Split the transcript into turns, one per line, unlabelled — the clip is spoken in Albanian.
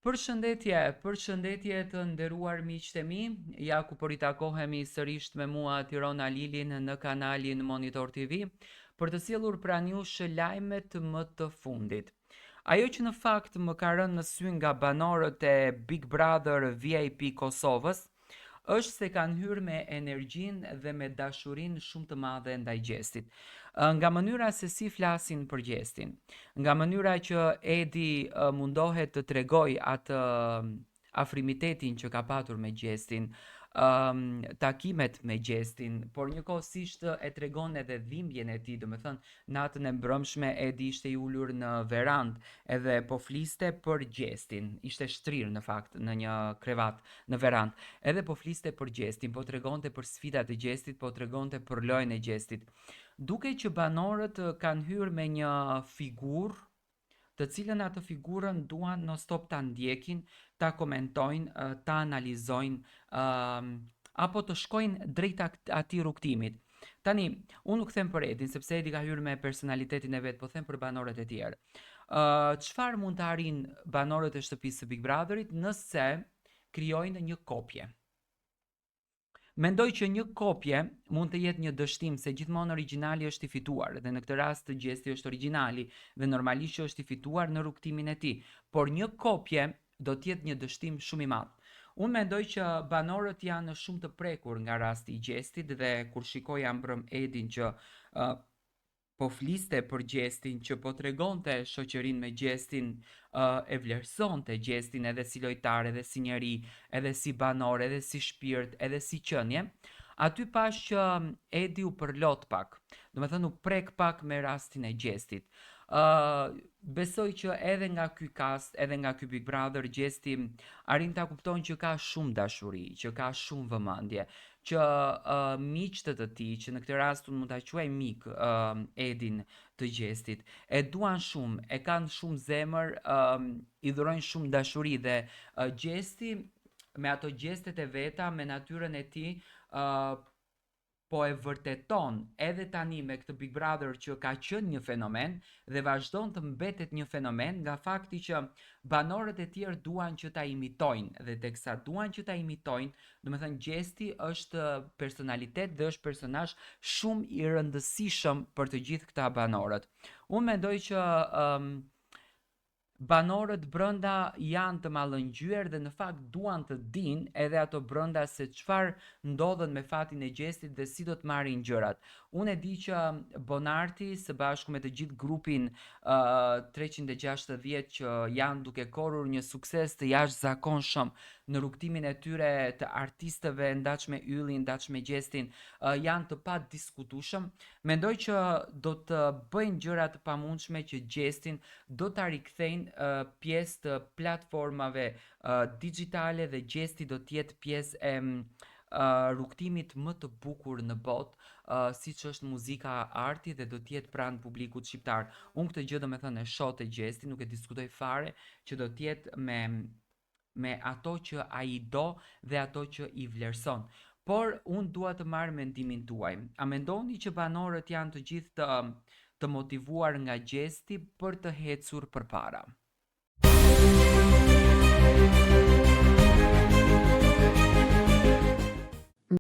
Përshëndetje të nderuar miqtë e mi, ja ku po ritakohemi sërish me mua Tirona Lilin në kanalin Monitor TV për të sjellur pranë jush lajmet më të fundit. Ajo që në fakt më ka rënë në sy nga banorët e Big Brother VIP Kosovës është se kanë hyrë me energjinë dhe me dashurinë shumë të madhe ndaj Gjestit. Nga mënyra se si flasin për Gjestin, nga mënyra që Edi mundohet të tregoj atë afrimitetin që ka patur me Gjestin, takimet me Gjestin, por njëkohësisht e tregon edhe dhimbjen e tij, domethënë natën e mbrëmshme Edi ishte i ulur në verandë edhe po fliste për Gjestin, ishte shtrirë në fakt në një krevat në verandë, edhe po fliste për Gjestin, po tregonte për sfidat e Gjestit, po tregonte për lojën e Gjestit. Duke që banorët kanë hyrë me një figurë të cilën atë figurën duan non stop ta ndjekin, ta komentojnë, ta analizojnë apo të shkojnë drejt atij rrugtimit. Tani, unë nuk them për Edin, sepse Edi ka hyrë me personalitetin e vet, po them për banorët e tjerë. Çfarë mund të arrijnë banorët e shtëpisë së Big Brotherit nëse krijojnë një kopje? Mendoj që një kopje mund të jetë një dështim se gjithmonë origjinali është i fituar dhe në këtë rast Gjesti është origjinali dhe normalisht që është i fituar në rrugtimin e tij, por një kopje do të jetë një dështim shumë i madh. Unë mendoj që banorët janë shumë të prekur nga rasti i Gjestit dhe kur shikoja mbrëm Edin që po fliste për Gjestin, që po tregonte shoqërinë me Gjestin, e vlerësonte Gjestin edhe si lojtar, edhe si njeri, edhe si banor, edhe si shpirt, edhe si qenie, aty pash që Edi u përlot pak, domethënë u prek pak me rastin e Gjestit. Besoj që edhe nga ky cast, edhe nga ky Big Brother, Gjesti arrin ta kupton që ka shumë dashuri, që ka shumë vëmendje, që miqtë të tij, që në këtë rast unë mund ta quaj mik Edin të Gjestit, e duan shumë, e kanë shumë zemër, i dhurojnë shumë dashuri dhe Gjesti me ato gjestet e veta, me natyrën e tij, po e vërteton edhe tani me këtë Big Brother që ka qenë një fenomen dhe vazhdon të mbetet një fenomen nga fakti që banorët e tjerë duan që ta imitojnë dhe teksa duan që ta imitojnë, domethënë Gjesti është personalitet dhe është personazh shumë i rëndësishëm për të gjithë këta banorët. Unë mendoj që banorët brënda janë të mallëngjyer dhe në fakt duan të dinë edhe ato brënda se çfarë ndodhet me fatin e Gjestit dhe si do të marrin gjërat. Unë e di që Bonarti së bashku me të gjithë grupin 360 që janë duke korrur një sukses të jashtëzakonshëm në rrugtimin e tyre të artistëve ndaç me Yllin, ndaç me Gjestin, janë të padiskutueshëm. Mendoj që do të bëjnë gjëra të pamundshme që Gjestin do ta rikthejnë pjesë të platformave digjitale dhe Gjesti do të jetë pjesë e rrugtimit më të bukur në botë, siç është muzika, arti dhe do të jetë pranë publikut shqiptar. Unë këtë gjë domethënë e shoh te Gjesti, nuk e diskutoj fare që do të jetë me ato që ai do dhe ato që i vlerëson. Por unë dua të marr mendimin tuaj. A mendoni që banorët janë të gjithë të motivuar nga Gjesti për të ecur përpara?